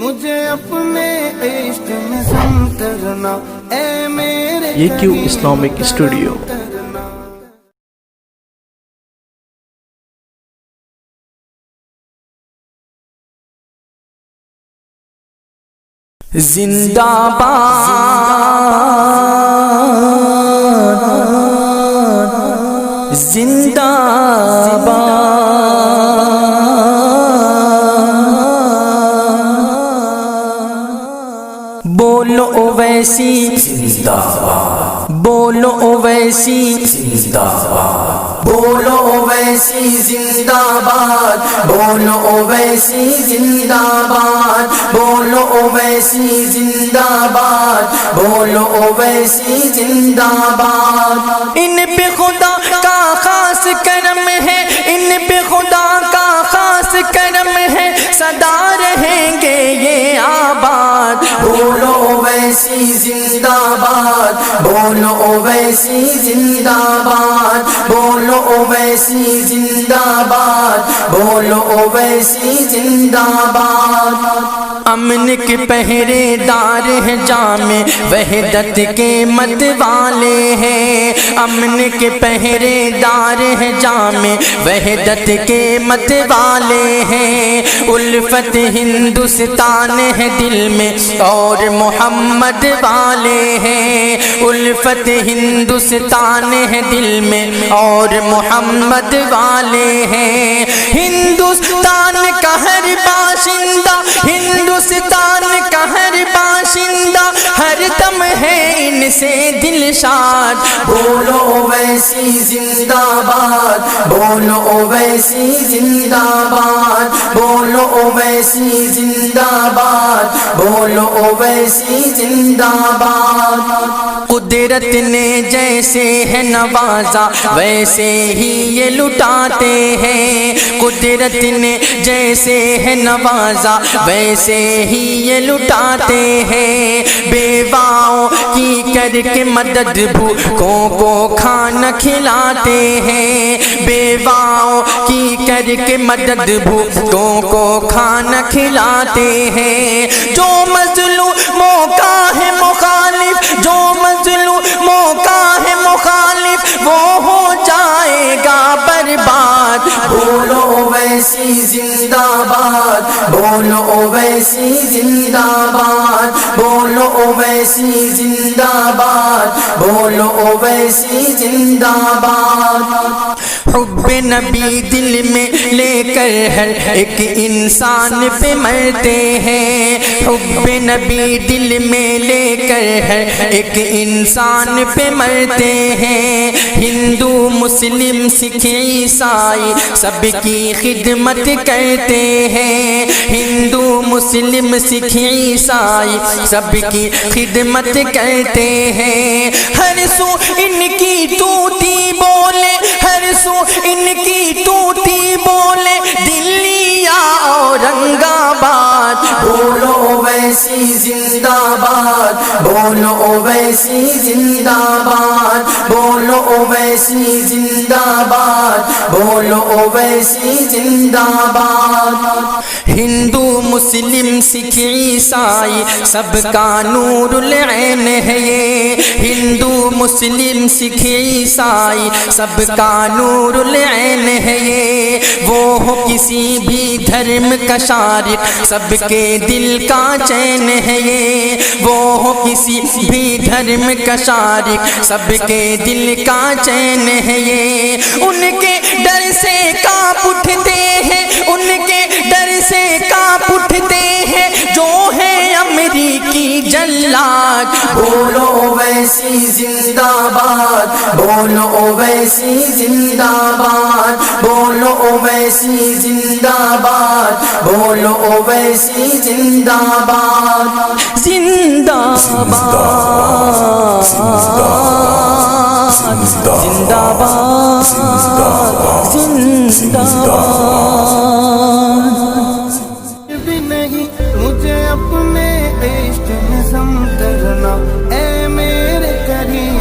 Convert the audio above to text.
مجھے اپنے عشق میں سم کرنا اے میرے AQ Islamic Studio. زندہ باد زندہ باد بولو اویسی زندہ باد بولو اویسی زندہ باد بولو اویسی زندہ باد بولو اویسی زندہ باد بولو اویسی زندہ باد بولو اویسی زندہ باد ان پہ خدا کا خاص کرم ہے ان پہ خدا کا خاص کرم ہے سدا رہیں گے یہ آباد بولو اویسی زندہ باد بولو اویسی زندہ باد بولو اویسی زندہ باد بولو اویسی زندہ باد امن کے پہرے دار ہیں جامع وحدت کے مت والے ہیں امن کے پہرے دار ہیں جامع وحدت کے مت والے ہیں الفت ہندوستان ہے دل میں اور محمد والے ہیں الفت ہندوستان ہے دل میں اور محمد والے ہیں ہندوستان کا ہر باشندہ ہندوستان کا ہر باشندہ ہر دم ہے ان سے دل شاد بولو اویسی زندہ باد بولو اویسی زندہ باد بولو اویسی زندہ باد بولو اویسی زندہ باد قدرت نے جیسے ہے نوازا ویسے ہی یہ لٹاتے ہیں قدرت نے جیسے ہے نوازا ویسے ہی یہ لٹاتے ہیں بیواؤں کی کر کے مدد بھوکوں کو کھانا کھلاتے ہیں بیواؤں کی کر کے مدد بھوکوں کو کھانا کھلاتے ہیں جو مظلوموں کا ہے مخالف جو مظلوموں کا ہے مخالف وہ ہو جائے گا برباد بولو اویسی زندہ باد بولو اویسی زندہ باد بولو اویسی زندہ باد بولو اویسی زندہ باد حب نبی دل میں لے کر ہر ایک انسان پہ مرتے ہیں حب نبی دل میں لے کر ہر ایک انسان پہ مرتے ہیں ہندو مسلم سکھ عیسائی سب کی خدمت کرتے ہیں ہندو مسلم سکھ عیسائی سب کی خدمت کرتے ہیں ہر سو ان کی توتی بولے ہر سو ان کی توتی بولے دلی یا اورنگ آباد بولو اویسی زندہ باد بولو اویسی زندہ باد بولو اویسی زندہ باد بولو اویسی زندہ باد ہندو مسلم سکھ عیسائی سب کا نور العین ہے یہ ہندو مسلم سکھ عیسائی سب کا نور العین ہے یہ وہ ہو کسی بھی دھرم کا شارق سب کے دل کا چین ہے یہ وہ ہو کسی بھی دھرم کا شارق سب کے دل کا چین ہے یہ ان کے ڈر سے کانپ اٹھتے ہیں ان کے ڈر سے کانپ اٹھتے ہیں جو ہے امریکی جلاد بولو اویسی زندہ باد بولو اویسی زندہ باد بولو اویسی زندہ باد بولو اویسی زندہ باد زندہ باد زندہ باد زندہ باد